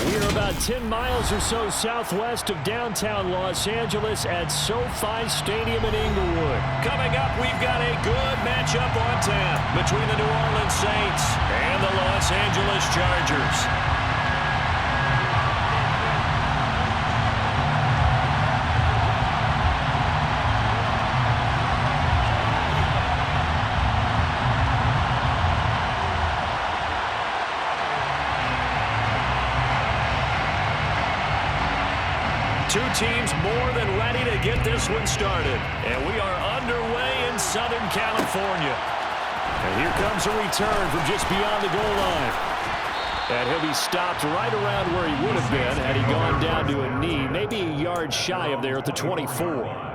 We are about 10 miles or so southwest of downtown Los Angeles at SoFi Stadium in Inglewood. Coming up, we've got a good matchup on tap between the New Orleans Saints and the Los Angeles Chargers. Two teams more than ready to get this one started. And we are underway in Southern California. And here comes a return from just beyond the goal line. And he'll be stopped right around where he would have been had he gone down to a knee, maybe a yard shy of there at the 24.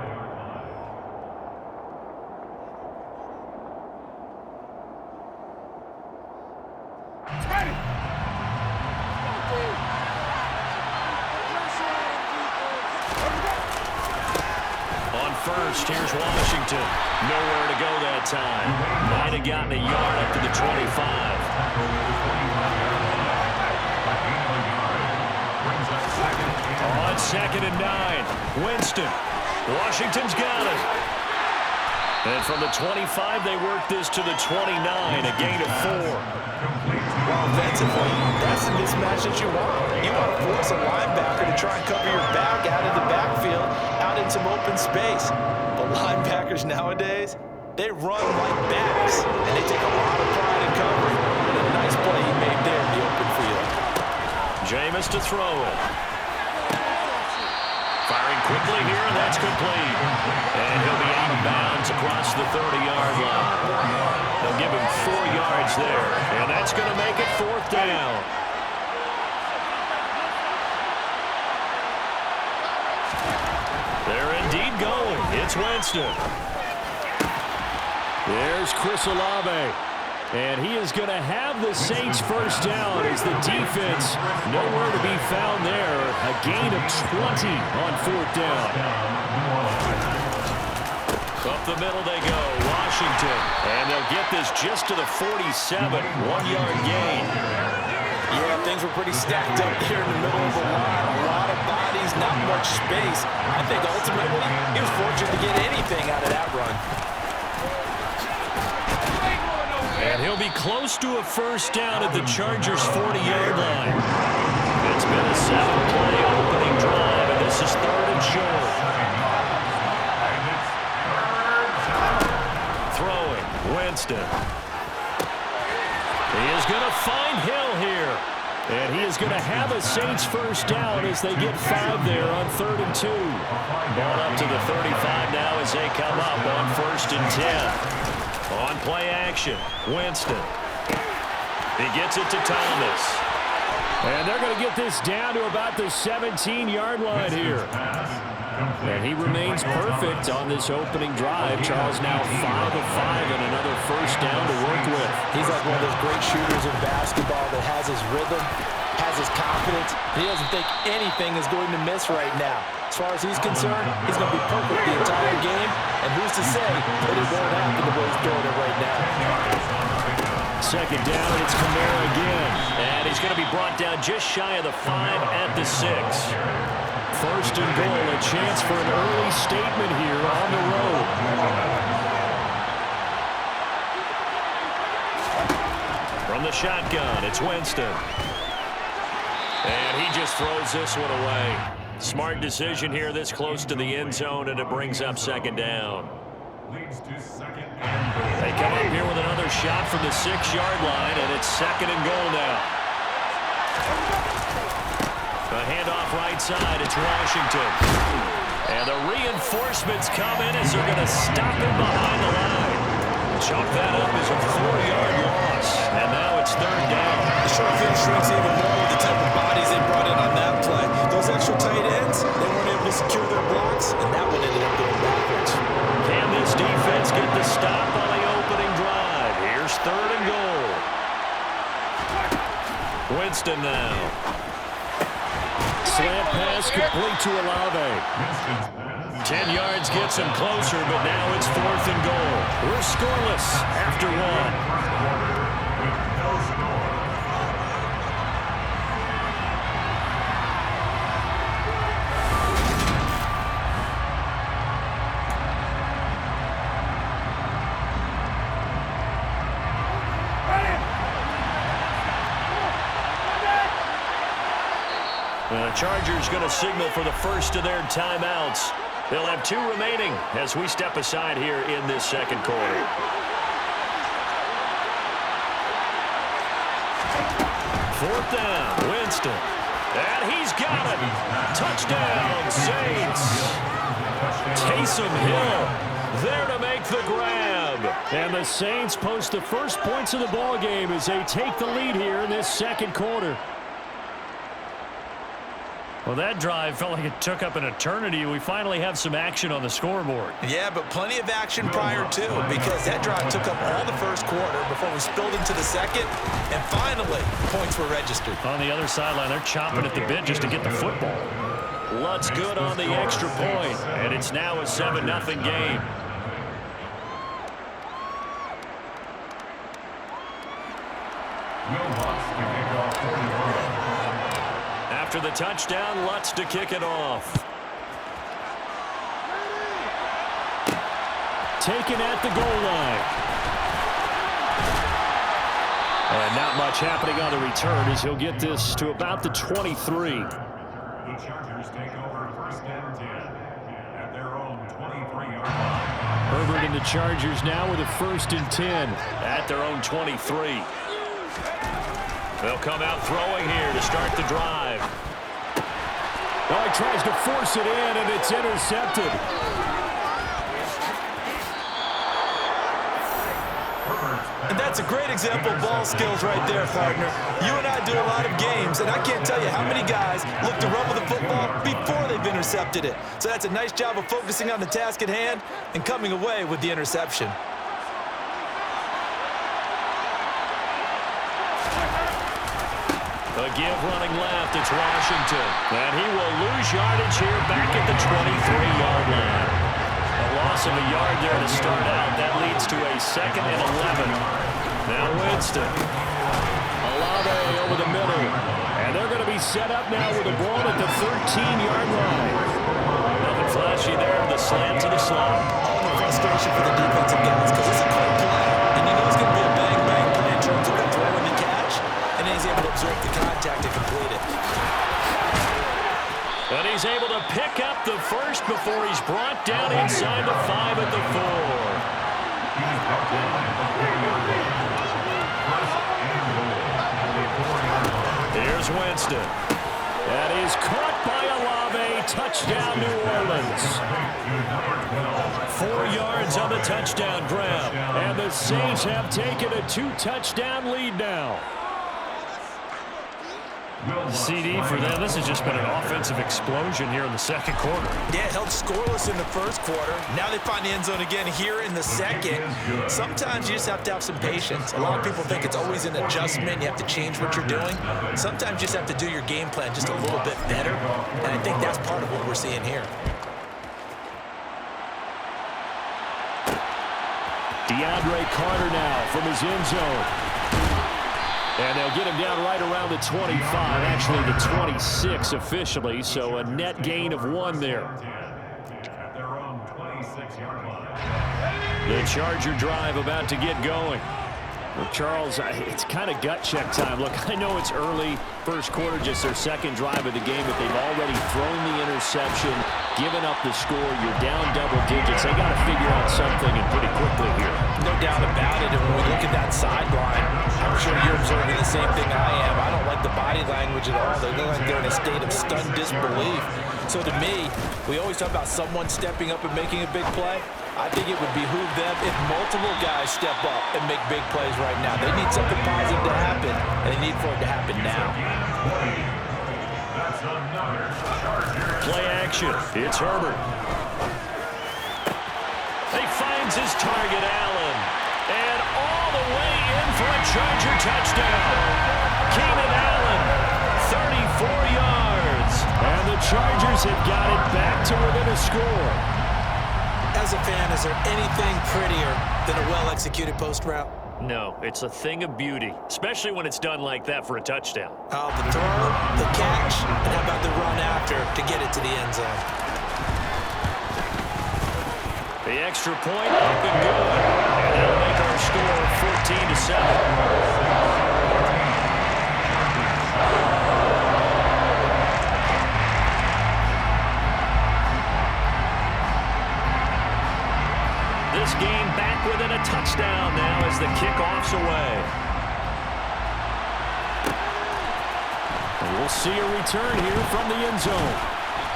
First, here's Washington. Nowhere to go that time. Might have gotten a yard up to the 25. On 2nd and 9. Winston. Washington's got it. And from the 25, they work this to the 29, a gain of 4. Well, offensively, that's the mismatch that you want. You want to force a linebacker to try and cover your back out of the backfield, out in some open space. But linebackers nowadays, they run like backs, and they take a lot of pride in covering. And a nice play he made there in the open field. Jameis to throw it. Firing quickly here, and that's complete. And he'll be out of bounds across the 30-yard line. They'll give him 4 yards there, and that's going to make it 4th down. They're indeed going. It's Winston. There's Chris Olave. And he is going to have the Saints first down as the defense nowhere to be found there. A gain of 20 on 4th down. Up the middle they go. Washington. And they'll get this just to the 47. 1-yard gain. Yeah, things were pretty stacked up there in the middle of the line. A lot of bodies, not much space. I think ultimately he was fortunate to get anything out of that run. And he'll be close to a first down at the Chargers' 40-yard line. It's been a 7-play opening drive, and this is 3rd and short. Throwing, Winston. He is going to find Hill here. And he is going to have a Saints first down as they get 5 there on 3rd and 2. Ball up to the 35 now as they come up on 1st and 10. On play action, Winston. He gets it to Thomas. And they're going to get this down to about the 17-yard line here. And he remains perfect on this opening drive. Charles now 5 of 5 and another first down to work with. He's like one of those great shooters in basketball that has his rhythm, has his confidence. He doesn't think anything is going to miss right now. As far as he's concerned, he's going to be perfect the entire game. And who's to say that it won't happen the way he's doing it right now. 2nd down, and it's Kamara again. And he's going to be brought down just shy of the 5 at the 6. 1st and goal, a chance for an early statement here on the road. From the shotgun, it's Winston. And he just throws this one away. Smart decision here this close to the end zone, and it brings up 2nd down. They come up here with another shot from the 6-yard line, and it's 2nd and goal now. A handoff right side, it's Washington. And the reinforcements come in as they're going to stop him behind the line. Chalk that up as a 4-yard loss, and now it's 3rd down. The short field shrinks even more with the type of bodies they brought in on that play. Those extra tight ends, they weren't able to secure their blocks, and that one ended up going backwards. Can this defense get the stop on the opening drive? Here's 3rd and goal. Winston now. Slant pass complete to Olave. 10 yards gets him closer, but now it's 4th and goal. We're scoreless after 1. 2 The Chargers going to signal for the first of their timeouts. They'll have 2 remaining as we step aside here in this second quarter. Fourth down, Winston. And he's got it. Touchdown, Saints. Taysom Hill there to make the grab. And the Saints post the first points of the ball game as they take the lead here in this second quarter. Well, that drive felt like it took up an eternity. We finally have some action on the scoreboard. Yeah, but plenty of action prior to, because that drive took up all the first quarter before we spilled into the second, and finally, points were registered. On the other sideline, they're chomping at the bit just to get the football. Lutz good on the extra point, and it's now a 7-0 game. After the touchdown, Lutz to kick it off. Taken at the goal line. And not much happening on the return as he'll get this to about the 23. The Chargers take over first and 10 at their own 23-yard line. Herbert and the Chargers now with a first and 10 at their own 23. They'll come out throwing here to start the drive. Oh, he tries to force it in, and it's intercepted. And that's a great example of ball skills right there, partner. You and I do a lot of games, and I can't tell you how many guys look to run with the football before they've intercepted it. So that's a nice job of focusing on the task at hand and coming away with the interception. A give running left, it's Washington. And he will lose yardage here back at the 23-yard line. A loss of a yard there to start out. That leads to a 2nd and 11. Now Winston. Olave over the middle. And they're going to be set up now with the ball at the 13-yard line. Nothing flashy there. The slant to the slot. All the frustration for the defensive guys because it's a quick play. And you know it's going to be a bang-bang play in terms of the throw and the catch. And then he's able to absorb the contact and complete it. And he's able to pick up the first before he's brought down inside the 5 at the 4. Here's Winston. That is caught by Olave. Touchdown, New Orleans. 4 yards on the touchdown grab. And the Saints have taken a 2-touchdown lead now. CD for them. This has just been an offensive explosion here in the second quarter. Yeah, held scoreless in the first quarter. Now they find the end zone again here in the second. Sometimes you just have to have some patience. A lot of people think it's always an adjustment. You have to change what you're doing. Sometimes you just have to do your game plan just a little bit better. And I think that's part of what we're seeing here. DeAndre Carter now from his end zone. And they'll get him down right around the 25, actually the 26 officially, so a net gain of 1 there. At their own 26-yard line. The Charger drive about to get going. Well, Charles, it's kind of gut check time. Look, I know it's early, first quarter, just their second drive of the game, but they've already thrown the interception, given up the score. You're down double digits. They got to figure out something and pretty quickly here. No doubt about it. And when we look at that sideline, I'm sure you're observing the same thing I am. I don't like the body language at all. They look like they're in a state of stunned disbelief. So to me, we always talk about someone stepping up and making a big play. I think it would behoove them if multiple guys step up and make big plays right now. They need something positive to happen, and they need for it to happen now. Play action. It's Herbert. He finds his target, Allen. And all the way in for a Charger touchdown. Keenan Allen, 34 yards. And the Chargers have got it back to within a score. As a fan, is there anything prettier than a well-executed post route? No, it's a thing of beauty, especially when it's done like that for a touchdown. Oh, the throw, the catch, and how about the run after to get it to the end zone? The extra point up and good. And that'll make our score 14-7. And we'll see a return here from the end zone.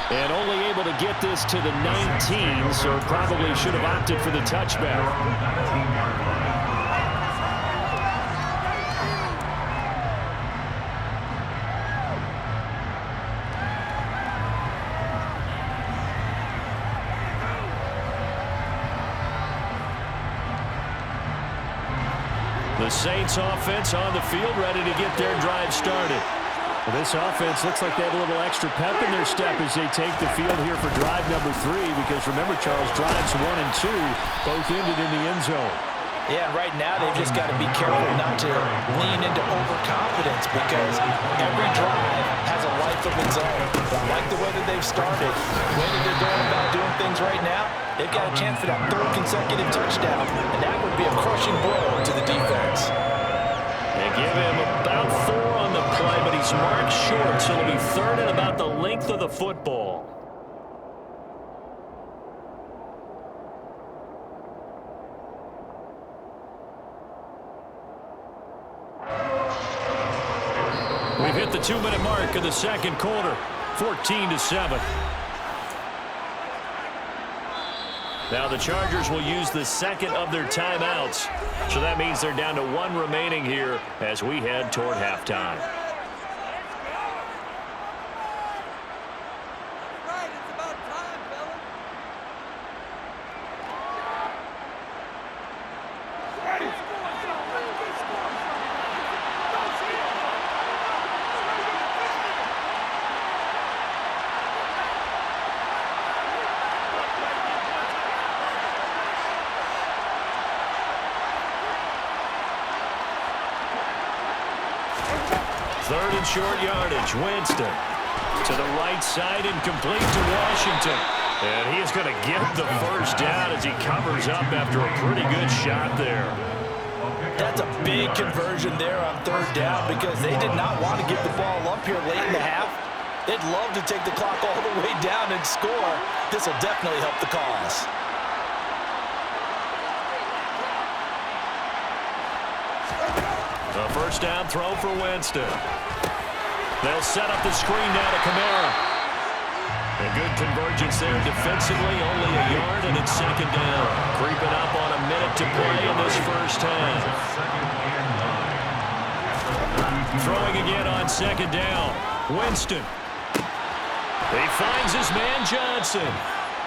And only able to get this to the 19, so probably should have opted for the touchback. The Saints offense on the field, ready to get their drive started. Well, this offense looks like they have a little extra pep in their step as they take the field here for drive number 3, because remember, Charles, drives 1 and 2 both ended in the end zone. Yeah, right now they've just got to be careful not to lean into overconfidence, because every drive has a life of its own. I like the way that they've started, the way that they're going about doing things right now. They've got a chance for that 3rd consecutive touchdown, and that would be a crushing blow to the defense. They give him about 4 on the play, but he's marked short, so it'll be 3rd and about the length of the football. We've hit the 2-minute mark in the second quarter, 14-7. Now the Chargers will use the second of their timeouts. So that means they're down to 1 remaining here as we head toward halftime. Third and short yardage. Winston to the right side and complete to Washington. And he is going to get the first down as he covers up after a pretty good shot there. That's a big conversion there on 3rd down, because they did not want to get the ball up here late in the half. They'd love to take the clock all the way down and score. This will definitely help the cause. The first down throw for Winston. They'll set up the screen now to Kamara. A good convergence there defensively, only a yard, and it's 2nd down. Creeping up on a minute to play in this first half. Throwing again on 2nd down. Winston. He finds his man Johnson.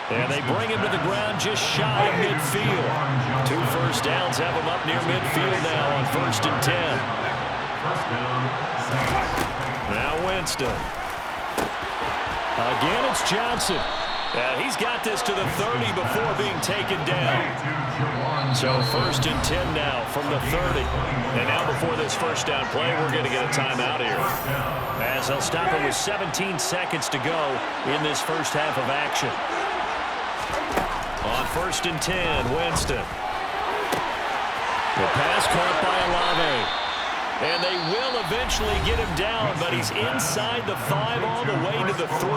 And they bring him to the ground just shy of midfield. 2 first downs have him up near midfield now on 1st and 10. Now Winston. Again, it's Johnson. He's got this to the 30 before being taken down. So 1st and 10 now from the 30. And now before this first down play, we're going to get a timeout here, as they'll stop it with 17 seconds to go in this first half of action. On 1st and 10, Winston. The pass caught by Olave. And they will eventually get him down, but he's inside the 5 all the way to the 3.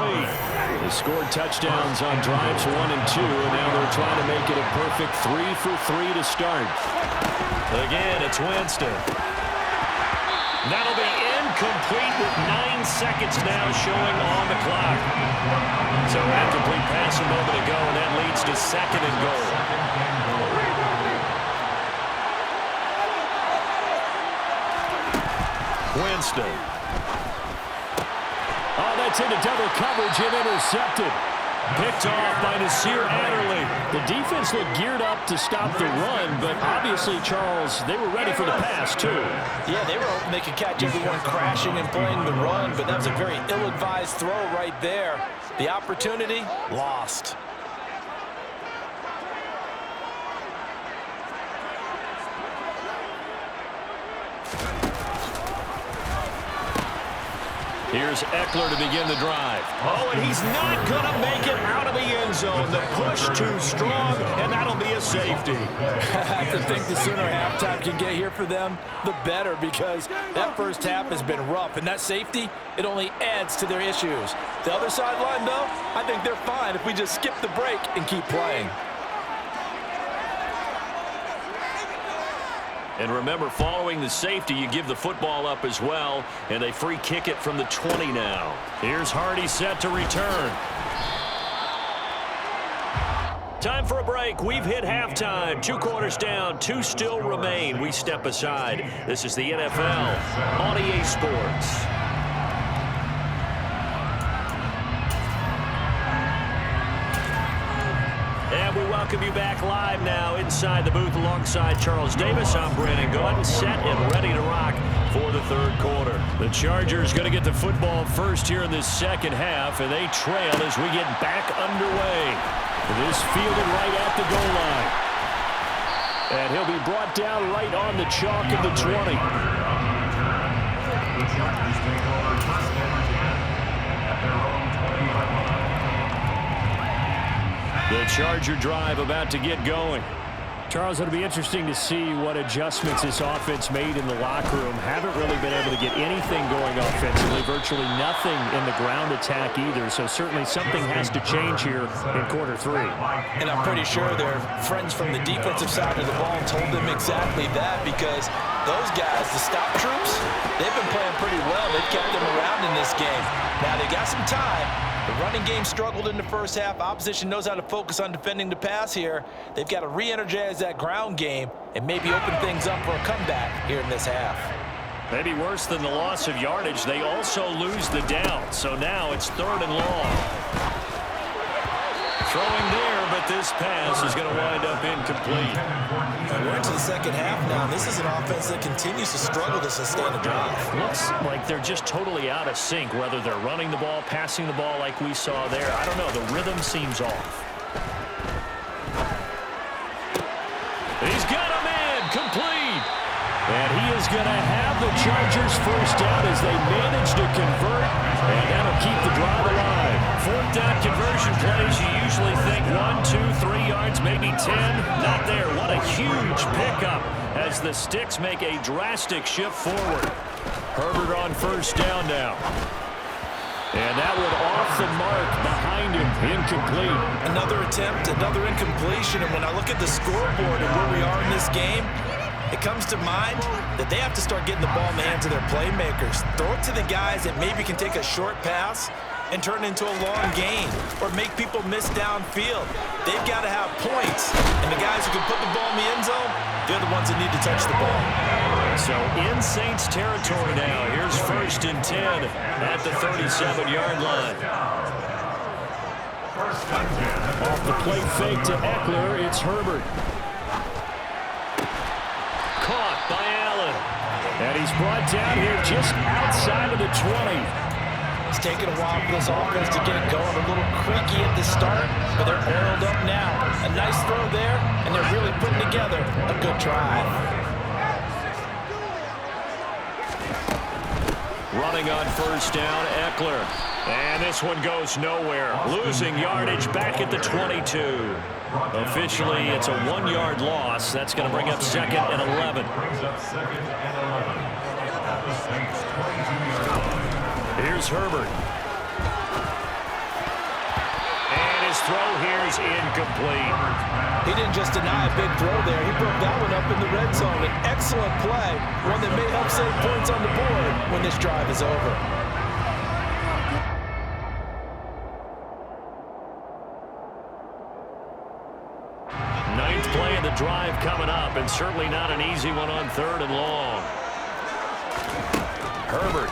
They scored touchdowns on drives 1 and 2, and now they're trying to make it a perfect 3 for 3 to start. Again, it's Winston. That'll be incomplete with 9 seconds now showing on the clock. So an incomplete pass a moment ago, and that leads to 2nd and goal. Winston. Oh, that's into double coverage and intercepted. Picked off by Nasir Adderley. The defense looked geared up to stop the run, but obviously, Charles, they were ready for the pass, too. Yeah, they were hoping they could catch everyone crashing and playing the run, but that was a very ill-advised throw right there. The opportunity, lost. Here's Eckler to begin the drive. Oh, and he's not going to make it out of the end zone. The push too strong, and that'll be a safety. I have to think the sooner halftime can get here for them, the better, because that first half has been rough, and that safety, it only adds to their issues. The other sideline, though, I think they're fine if we just skip the break and keep playing. And remember, following the safety, you give the football up as well, and they free kick it from the 20 now. Here's Hardy set to return. Time for a break. We've hit halftime. 2 quarters down, 2 still remain. We step aside. This is the NFL on EA Sports. And we welcome you back live now inside the booth alongside Charles Davis. I'm Brandon Gaudin, set and ready to rock for the third quarter. The Chargers going to get the football first here in this second half, and they trail as we get back underway. This fielded right at the goal line. And he'll be brought down right on the chalk of the 20. The Chargers take over first and 10 at their own 20-yard line. The Charger drive about to get going. Charles, it'll be interesting to see what adjustments this offense made in the locker room. Haven't really been able to get anything going offensively, virtually nothing in the ground attack either, so certainly something has to change here in quarter 3. And I'm pretty sure their friends from the defensive side of the ball told them exactly that, because those guys, the stop troops, they've been playing pretty well. They've kept them around in this game. Now they got some time. The running game struggled in the first half. Opposition knows how to focus on defending the pass here. They've got to re-energize that ground game and maybe open things up for a comeback here in this half. Maybe worse than the loss of yardage, they also lose the down. So now it's 3rd and long. Throwing there, but this pass is going to wind up incomplete. And we're into the second half now. This is an offense that continues to struggle to sustain a drive. Looks like they're just totally out of sync, whether they're running the ball, passing the ball like we saw there. I don't know. The rhythm seems off. He's got a man complete. And he is going to have the Chargers first down as they manage to convert, and that'll keep the drive alive. 4th down conversion plays, you usually think 1, 2, 3 yards, maybe 10. Not there. What a huge pickup as the Sticks make a drastic shift forward. Herbert on first down now. And that one off the mark behind him, incomplete. Another attempt, another incompletion, and when I look at the scoreboard and where we are in this game, it comes to mind that they have to start getting the ball in the hands of their playmakers. Throw it to the guys that maybe can take a short pass and turn it into a long gain or make people miss downfield. They've got to have points, and the guys who can put the ball in the end zone, they're the ones that need to touch the ball. So in Saints territory now. Here's 1st and 10 at the 37-yard line. Off the plate fake to Eckler, it's Herbert. Caught by Allen. And he's brought down here just outside of the 20. It's taken a while for this offense to get it going. A little creaky at the start, but they're oiled up now. A nice throw there, and they're really putting together a good drive. Running on first down, Eckler. And this one goes nowhere. Losing yardage back at the 22. Officially, it's a 1-yard loss. That's going to bring up 2nd and 11. Here's Herbert. And his throw here is incomplete. He didn't just deny a big throw there. He broke that one up in the red zone. An excellent play, one that may help save points on the board when this drive is over. Ninth play of the drive coming up, and certainly not an easy one on 3rd and long. Herbert.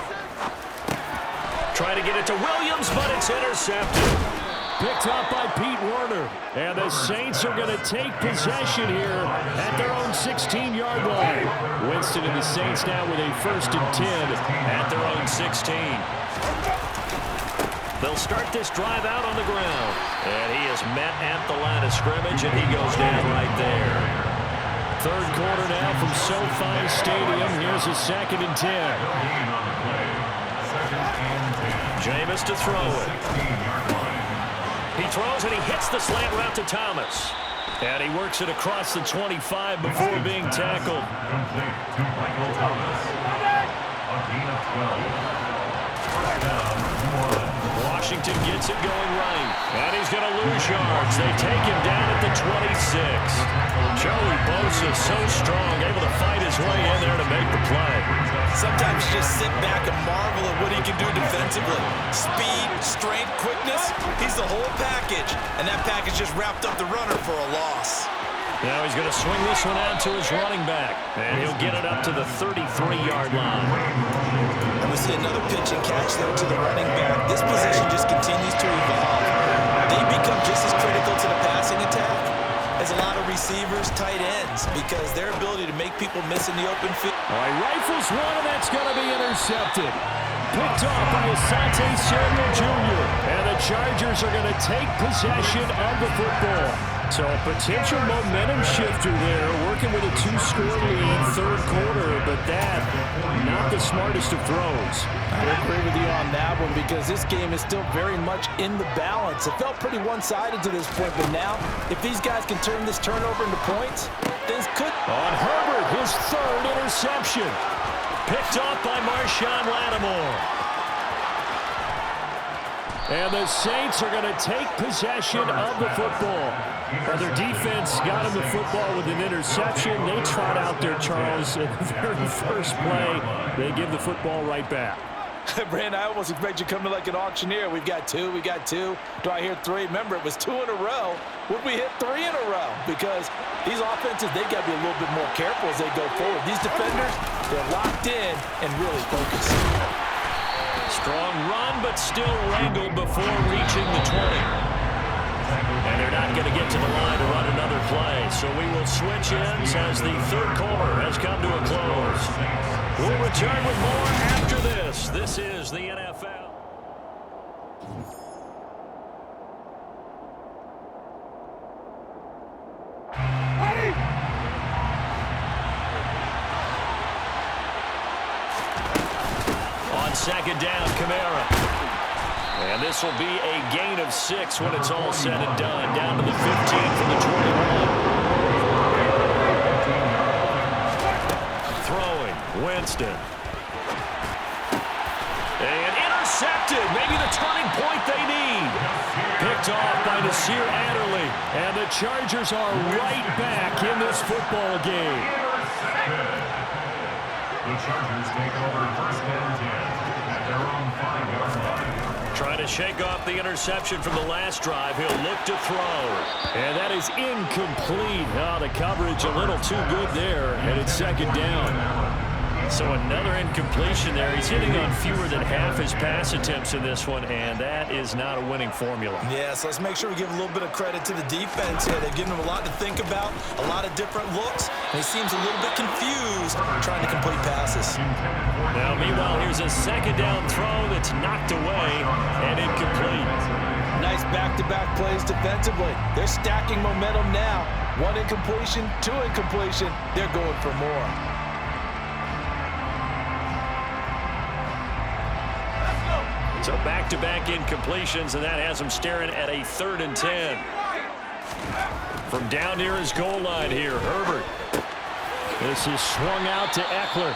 Trying to get it to Williams, but it's intercepted. Picked up by Pete Werner. And the Saints are going to take possession here at their own 16-yard line. Winston and the Saints now with a 1st and 10 at their own 16. They'll start this drive out on the ground. And he is met at the line of scrimmage, and he goes down right there. 3rd quarter now from SoFi Stadium. Here's a 2nd and 10. Jameis to throw it. He throws and he hits the slant route to Thomas. And he works it across the 25 before being tackled. Washington gets it going right. And he's going to lose yards. They take him down at the 26. Joey Bosa so strong, able to fight his way in there to make the play. Sometimes you just sit back and marvel at what he can do defensively. Speed, strength, quickness, he's the whole package. And that package just wrapped up the runner for a loss. Now he's going to swing this one out to his running back. And he'll get it up to the 33-yard line. And we see another pitch and catch there to the running back. This position just continues to evolve. They become just as critical to the passing attack as a lot of receivers, tight ends, because their ability to make people miss in the open field. All right, rifles one, and that's going to be intercepted. Picked off by Asante Samuel Jr. And the Chargers are going to take possession of the football. So a potential momentum shifter there, working with a 2-score lead, third quarter, but that, not the smartest of throws. I agree with you on that one because this game is still very much in the balance. It felt pretty one-sided to this point, but now, if these guys can turn this turnover into points, things could. On Herbert, his third interception. Picked off by Marshawn Lattimore. And the Saints are going to take possession of the football. Well, their defense got him the football with an interception. They trot out there, Charles, in the very first play. They give the football right back. Brandon, I almost expect you to come to like an auctioneer. We've got two. Do I hear three? Remember, it was 2 in a row. Would we hit 3 in a row? Because these offenses, they got to be a little bit more careful as they go forward. These defenders, they're locked in and really focused. Strong run, but still wrangled before reaching the 20. And they're not going to get to the line to run another play. So we will switch ends as the third quarter has come to a close. We'll return with more after this. This is the NFL. On second down, Kamara. And this will be a gain of 6 when it's all said and done. Down to the 15 from the 21. Throwing, Winston. And intercepted. Maybe the turning point they need. Picked off by Nasir Adderley. And the Chargers are right back in this football game. The Chargers take over first and 10 at their own 5-yard line. Trying to shake off the interception from the last drive. He'll look to throw. And that is incomplete. Oh, the coverage a little too good there. And it's second down. So another incompletion there. He's hitting on fewer than half his pass attempts in this one, and that is not a winning formula. Yeah, so let's make sure we give a little bit of credit to the defense here. They've given him a lot to think about, a lot of different looks, and he seems a little bit confused trying to complete passes. Now, meanwhile, here's a second down throw that's knocked away and incomplete. Nice back-to-back plays defensively. They're stacking momentum now. 1 incompletion, 2 incompletion. They're going for more. So back-to-back incompletions, and that has him staring at a 3rd and 10. From down near his goal line here, Herbert. This is swung out to Eckler.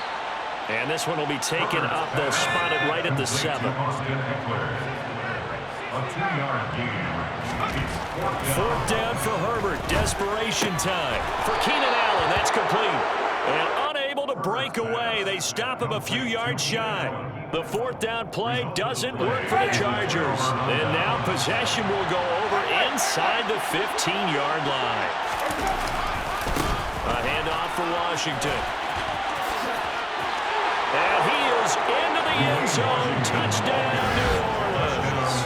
And this one will be taken up. They'll spot it right at the 7. A 2-yard gain. 4th down for Herbert. Desperation time for Keenan Allen. That's complete. And unable to break away. They stop him a few yards shy. The 4th down play doesn't work for the Chargers. And now possession will go over inside the 15-yard line. A handoff for Washington. And he is into the end zone. Touchdown, New Orleans.